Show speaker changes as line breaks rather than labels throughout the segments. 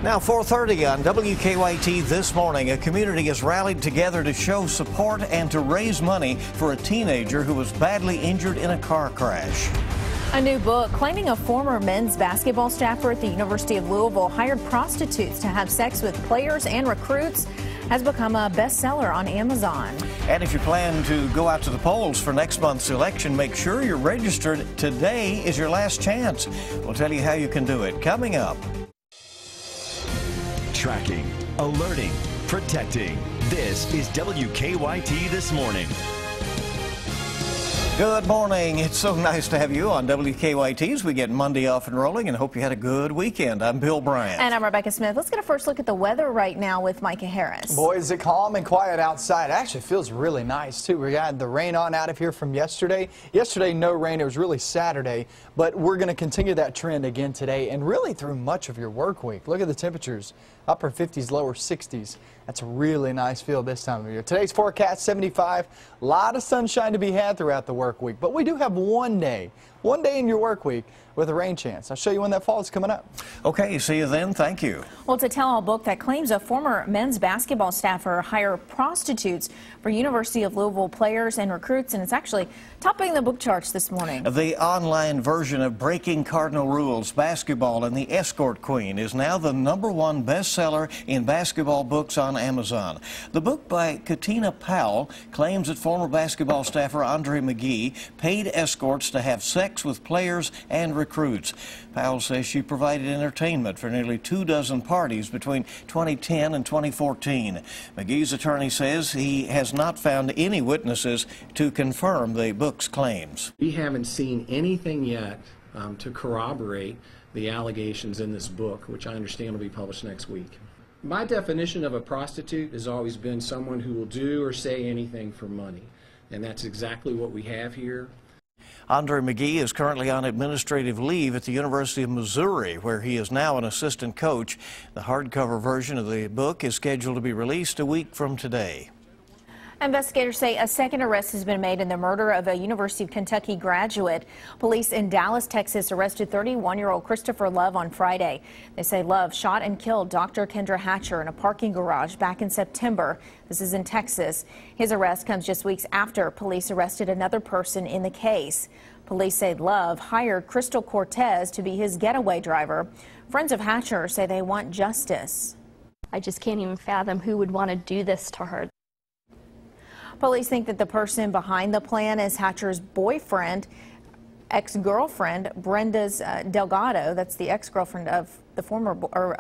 Now 4:30 on WKYT this morning, a community has rallied together to show support and to raise money for a teenager who was badly injured in a car crash.
A new book claiming a former men's basketball staffer at the University of Louisville hired prostitutes to have sex with players and recruits has become a bestseller on Amazon.
And if you plan to go out to the polls for next month's election, make sure you're registered. Today is your last chance. We'll tell you how you can do it coming up.
Tracking, alerting, protecting. This is WKYT This Morning.
Good morning. It's so nice to have you on WKYT as we get Monday off and rolling, and hope you had a good weekend. I'm Bill Bryant.
And I'm Rebecca Smith. Let's get a first look at the weather right now with Micah Harris.
Boy, is it calm and quiet outside. It actually feels really nice, too. We had the rain on out of here from yesterday. Yesterday, no rain. It was really Saturday, but we're going to continue that trend again today and really through much of your work week. Look at the temperatures. Upper 50s, lower 60s. That's a really nice feel this time of year. Today's forecast, 75. A lot of sunshine to be had throughout the work week, but we do have one day in your work week with a rain chance. I'll show you when that fall is coming up.
Okay, see you then. Thank you.
Well, it's a tell-all book that claims a former men's basketball staffer hired prostitutes for University of Louisville players and recruits, and it's actually topping the book charts this morning.
The online version of Breaking Cardinal Rules Basketball and the Escort Queen is now the #1 bestseller in basketball books on Amazon. The book by Katina Powell claims that former basketball staffer Andre McGee paid escorts to have sex with players and recruits. Powell says she provided entertainment for nearly 24 parties between 2010 and 2014. McGee's attorney says he has not found any witnesses to confirm the book's claims.
We haven't seen anything yet to corroborate the allegations in this book, which I understand will be published next week. My definition of a prostitute has always been someone who will do or say anything for money, and that's exactly what we have here.
Andre McGee is currently on administrative leave at the University of Missouri, where he is now an assistant coach. The hardcover version of the book is scheduled to be released a week from today.
Investigators say a second arrest has been made in the murder of a University of Kentucky graduate. Police in Dallas, Texas arrested 31-year-old Christopher Love on Friday. They say Love shot and killed Dr. Kendra Hatcher in a parking garage back in September. This is in Texas. His arrest comes just weeks after police arrested another person in the case. Police say Love hired Crystal Cortez to be his getaway driver. Friends of Hatcher say they want justice.
I just can't even fathom who would want to do this to her.
Police think that the person behind the plan is Hatcher's boyfriend, ex-girlfriend, Brenda's Delgado. That's the ex-girlfriend of the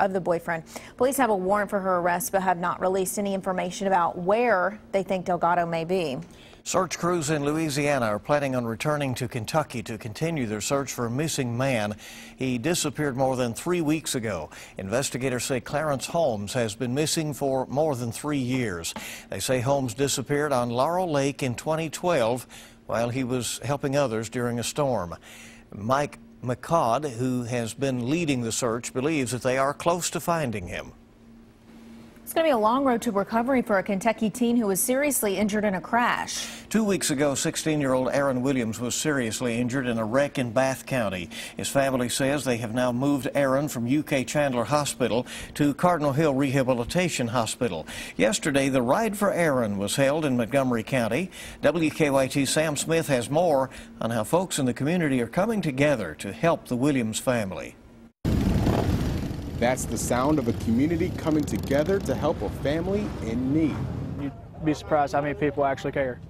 of the boyfriend. Police have a warrant for her arrest, but have not released any information about where they think Delgado may be.
Search crews in Louisiana are planning on returning to Kentucky to continue their search for a missing man. He disappeared more than 3 weeks ago. Investigators say Clarence Holmes has been missing for more than 3 years. They say Holmes disappeared on Laurel Lake in 2012 while he was helping others during a storm. Mike McCaud, who has been leading the search, believes that they are close to finding him.
It's going to be a long road to recovery for a Kentucky teen who was seriously injured in a crash.
2 weeks ago, 16-year-old Aaron Williams was seriously injured in a wreck in Bath County. His family says they have now moved Aaron from UK Chandler Hospital to Cardinal Hill Rehabilitation Hospital. Yesterday, the Ride for Aaron was held in Montgomery County. WKYT's Sam Smith has more on how folks in the community are coming together to help the Williams family.
That's the sound of a community coming together to help a family in need.
You'd be surprised how many people actually care.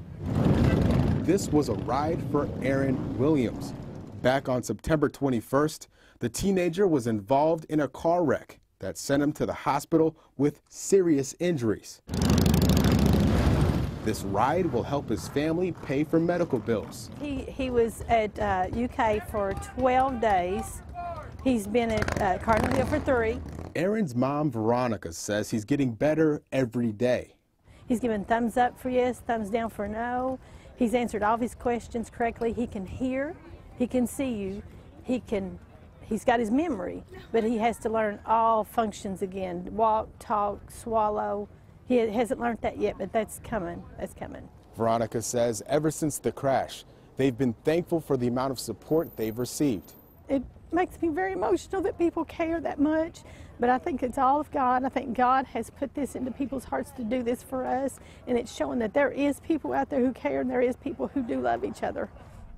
This was a Ride for Aaron Williams. Back on September 21st, the teenager was involved in a car wreck that sent him to the hospital with serious injuries. This ride will help his family pay for medical bills.
He was at UK for 12 days. He's been at Cardinal Hill for 3.
Aaron's mom, Veronica, says he's getting better every day.
He's given thumbs up for yes, thumbs down for no. He's answered all of his questions correctly. He can hear, he can see you, he's got his memory, but he has to learn all functions again, walk, talk, swallow. He hasn't learned that yet, but that's coming, Veronica
says ever since the crash, they've been thankful for the amount of support they've received.
it makes me very emotional that people care that much. But I think it's all of God. I think God has put this into people's hearts to do this for us, and it's showing that there is people out there who care, and there is people who do love each other.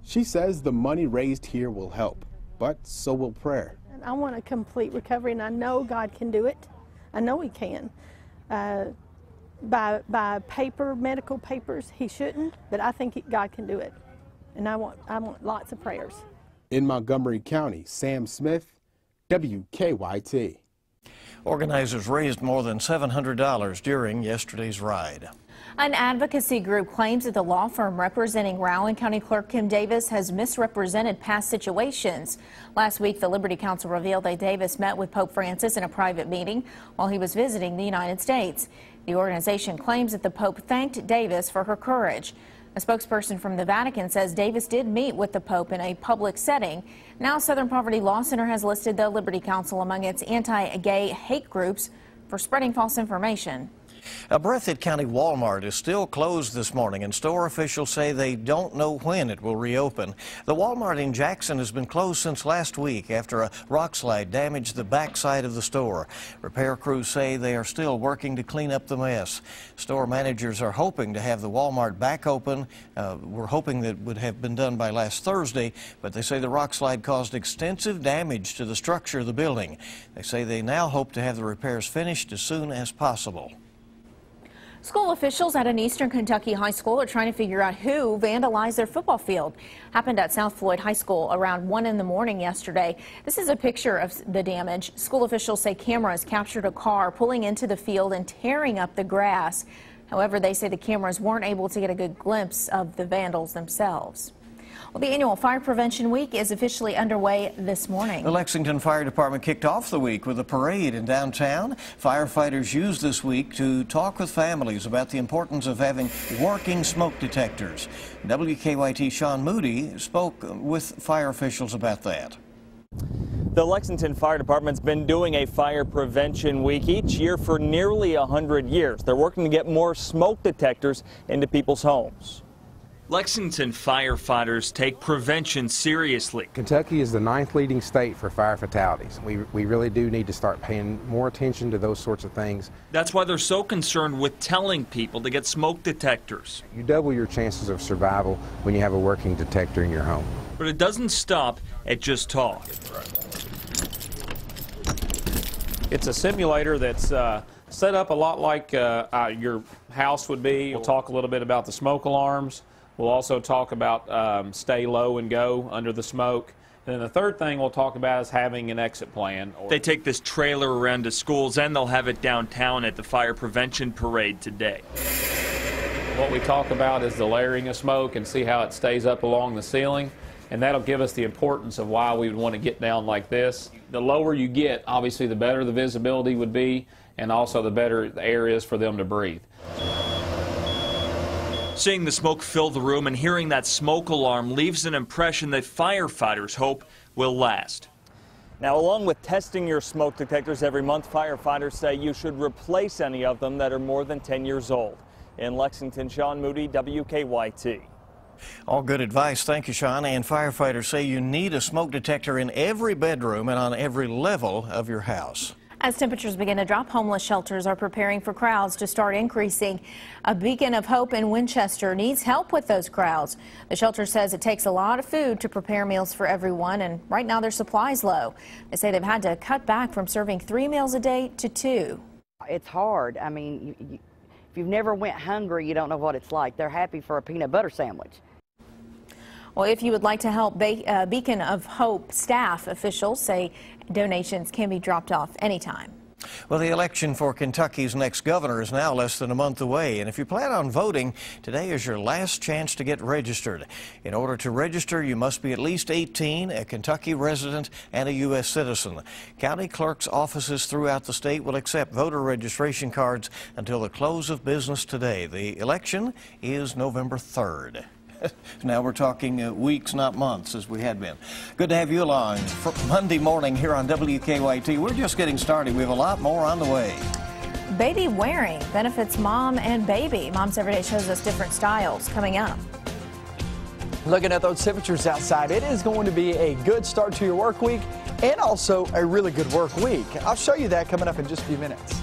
She says the money raised here will help, but so will prayer.
And I want a complete recovery, and I know God can do it. I know He can. By paper, medical papers, He shouldn't, but I think God can do it. And I want lots of prayers.
In Montgomery County, Sam Smith, WKYT.
Organizers raised more than $700 during yesterday's ride.
An advocacy group claims that the law firm representing Rowan County Clerk Kim Davis has misrepresented past situations. Last week, the Liberty Counsel revealed that Davis met with Pope Francis in a private meeting while he was visiting the United States. The organization claims that the Pope thanked Davis for her courage. A spokesperson from the Vatican says Davis did meet with the Pope in a public setting. Now, Southern Poverty Law Center has listed the Liberty Counsel among its anti-gay hate groups for spreading false information.
A Breathitt County Walmart is still closed this morning, and store officials say they don't know when it will reopen. The Walmart in Jackson has been closed since last week after a rock slide damaged the backside of the store. Repair crews say they are still working to clean up the mess. Store managers are hoping to have the Walmart back open. We're hoping that would have been done by last Thursday, but they say the rock slide caused extensive damage to the structure of the building. They say they now hope to have the repairs finished as soon as possible.
School officials at an Eastern Kentucky high school are trying to figure out who vandalized their football field. Happened at South Floyd High School around 1 in the morning yesterday. This is a picture of the damage. School officials say cameras captured a car pulling into the field and tearing up the grass. However, they say the cameras weren't able to get a good glimpse of the vandals themselves. Well, the annual Fire Prevention Week is officially underway this morning.
The Lexington Fire Department kicked off the week with a parade in downtown. Firefighters used this week to talk with families about the importance of having working smoke detectors. WKYT Sean Moody spoke with fire officials about that.
The Lexington Fire Department's been doing a fire prevention week each year for nearly 100 years. They're working to get more smoke detectors into people's homes.
Lexington firefighters take prevention seriously.
Kentucky is the 9th leading state for fire fatalities. We really do need to start paying more attention to those sorts of things.
That's why they're so concerned with telling people to get smoke detectors.
You double your chances of survival when you have a working detector in your home.
But it doesn't stop at just talk.
It's a simulator that's set up a lot like your house would be. We'll talk a little bit about the smoke alarms. We'll also talk about stay low and go under the smoke. And then the third thing we'll talk about is having an exit plan.
They take this trailer around to schools, and they'll have it downtown at the Fire Prevention Parade today.
What we talk about is the layering of smoke and see how it stays up along the ceiling. And that'll give us the importance of why we would want to get down like this. The lower you get, obviously, the better the visibility would be, and also the better the air is for them to breathe.
Seeing the smoke fill the room and hearing that smoke alarm leaves an impression that firefighters hope will last.
Now, along with testing your smoke detectors every month, firefighters say you should replace any of them that are more than 10 years old. In Lexington, Sean Moody, WKYT.
All good advice. Thank you, Sean. And firefighters say you need a smoke detector in every bedroom and on every level of your house.
As temperatures begin to drop, homeless shelters are preparing for crowds to start increasing. A Beacon of Hope in Winchester needs help with those crowds. The shelter says it takes a lot of food to prepare meals for everyone, and right now their supply's low. They say they've had to cut back from serving 3 meals a day to 2.
It's hard. I mean, if you've never went hungry, you don't know what it's like. They're happy for a peanut butter sandwich.
Well, if you would like to help, Beacon of Hope staff officials say donations can be dropped off anytime.
Well, the election for Kentucky's next governor is now less than a month away, and if you plan on voting, today is your last chance to get registered. In order to register, you must be at least 18, a Kentucky resident, and a U.S. citizen. County clerks' offices throughout the state will accept voter registration cards until the close of business today. The election is November 3rd. Now we're talking weeks, not months, as we had been. Good to have you along for Monday morning here on WKYT. We're just getting started. We have a lot more on the way.
Baby wearing benefits mom and baby. Mom's Everyday shows us different styles coming up.
Looking at those temperatures outside, it is going to be a good start to your work week and also a really good work week. I'll show you that coming up in just a few minutes.